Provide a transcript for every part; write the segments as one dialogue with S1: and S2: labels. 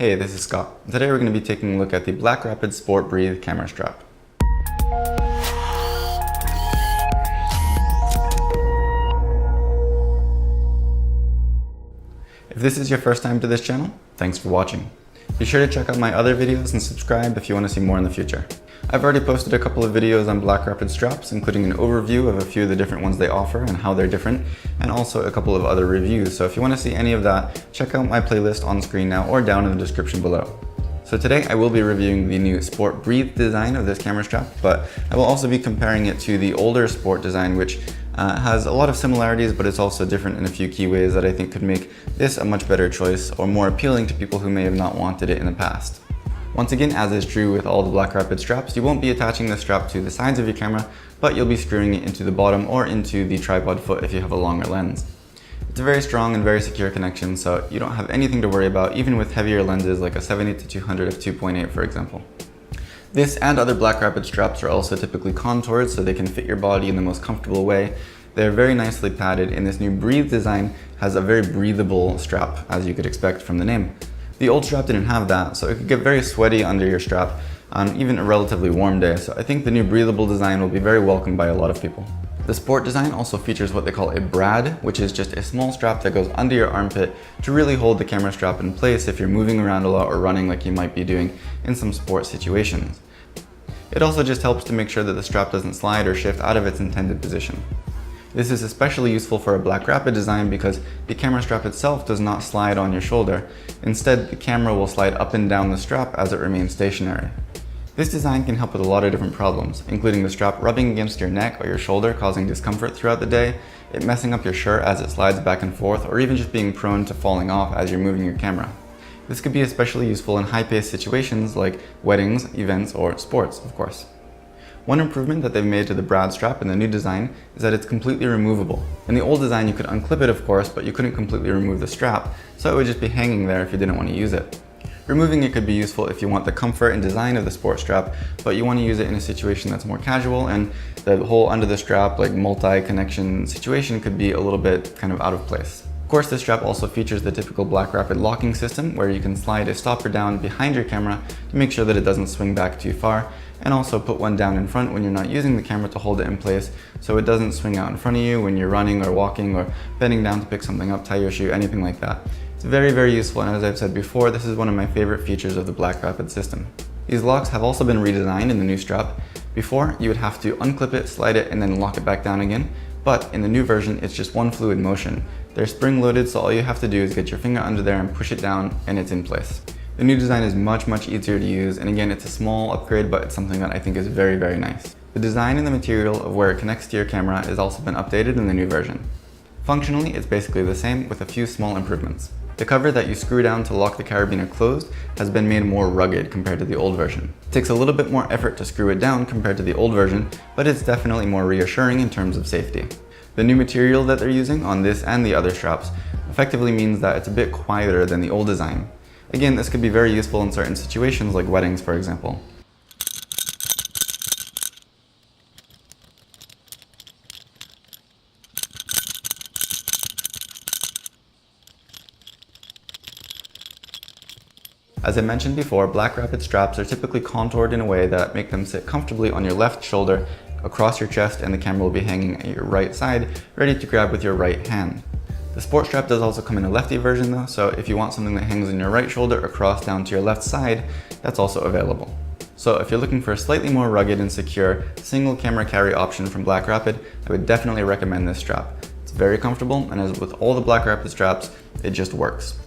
S1: Hey, this is Scott. Today we're going to be taking a look at the BlackRapid Sport Breathe camera strap. If this is your first time to this channel, thanks for watching. Be sure to check out my other videos and subscribe if you want to see more in the future. I've already posted a couple of videos on BlackRapid Straps, including an overview of a few of the different ones they offer and how they're different, and also a couple of other reviews. So if you want to see any of that, check out my playlist on screen now or down in the description below. So today I will be reviewing the new Sport Breathe design of this camera strap, but I will also be comparing it to the older Sport design, which has a lot of similarities, but it's also different in a few key ways that I think could make this a much better choice or more appealing to people who may have not wanted it in the past. Once again, as is true with all the BlackRapid straps, you won't be attaching the strap to the sides of your camera, but you'll be screwing it into the bottom or into the tripod foot if you have a longer lens. It's a very strong and very secure connection, so you don't have anything to worry about, even with heavier lenses like a 70-200 f 2.8 for example. This and other BlackRapid straps are also typically contoured so they can fit your body in the most comfortable way. They're very nicely padded, and this new Breathe design has a very breathable strap, as you could expect from the name. The old strap didn't have that, so it could get very sweaty under your strap on even a relatively warm day, so I think the new breathable design will be very welcomed by a lot of people. The Sport design also features what they call a brad, which is just a small strap that goes under your armpit to really hold the camera strap in place if you're moving around a lot or running like you might be doing in some sport situations. It also just helps to make sure that the strap doesn't slide or shift out of its intended position. This is especially useful for a BlackRapid design because the camera strap itself does not slide on your shoulder. Instead, the camera will slide up and down the strap as it remains stationary. This design can help with a lot of different problems, including the strap rubbing against your neck or your shoulder causing discomfort throughout the day, it messing up your shirt as it slides back and forth, or even just being prone to falling off as you're moving your camera. This could be especially useful in high-paced situations like weddings, events, or sports, of course. One improvement that they've made to the brad strap in the new design is that it's completely removable. In the old design you could unclip it of course, but you couldn't completely remove the strap, so it would just be hanging there if you didn't want to use it. Removing it could be useful if you want the comfort and design of the sport strap, but you want to use it in a situation that's more casual, and the whole under the strap like multi-connection situation could be a little bit kind of out of place. Of course, this strap also features the typical BlackRapid locking system where you can slide a stopper down behind your camera to make sure that it doesn't swing back too far, and also put one down in front when you're not using the camera to hold it in place so it doesn't swing out in front of you when you're running or walking or bending down to pick something up, tie your shoe, anything like that. It's very, very useful, and as I've said before, this is one of my favorite features of the BlackRapid system. These locks have also been redesigned in the new strap. Before, you would have to unclip it, slide it, and then lock it back down again, but in the new version, it's just one fluid motion. They're spring-loaded, so all you have to do is get your finger under there and push it down, and it's in place. The new design is much easier to use, and again, it's a small upgrade, but it's something that I think is very, very nice. The design and the material of where it connects to your camera has also been updated in the new version. Functionally, it's basically the same with a few small improvements. The cover that you screw down to lock the carabiner closed has been made more rugged compared to the old version. It takes a little bit more effort to screw it down compared to the old version, but it's definitely more reassuring in terms of safety. The new material that they're using on this and the other straps effectively means that it's a bit quieter than the old design. Again, this could be very useful in certain situations like weddings, for example. As I mentioned before, BlackRapid straps are typically contoured in a way that make them sit comfortably on your left shoulder, across your chest, and the camera will be hanging at your right side, ready to grab with your right hand. The Sport strap does also come in a lefty version though, so if you want something that hangs on your right shoulder across down to your left side, that's also available. So if you're looking for a slightly more rugged and secure single camera carry option from BlackRapid, I would definitely recommend this strap. It's very comfortable, and as with all the BlackRapid straps, it just works.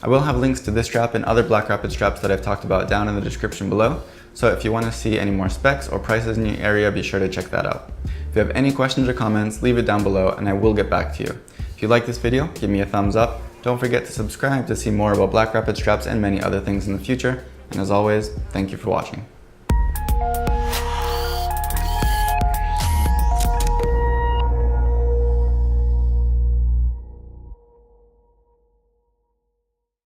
S1: I will have links to this strap and other BlackRapid straps that I've talked about down in the description below, so if you want to see any more specs or prices in your area, be sure to check that out. If you have any questions or comments, leave it down below and I will get back to you. If you like this video, give me a thumbs up. Don't forget to subscribe to see more about BlackRapid straps and many other things in the future. And as always, thank you for watching.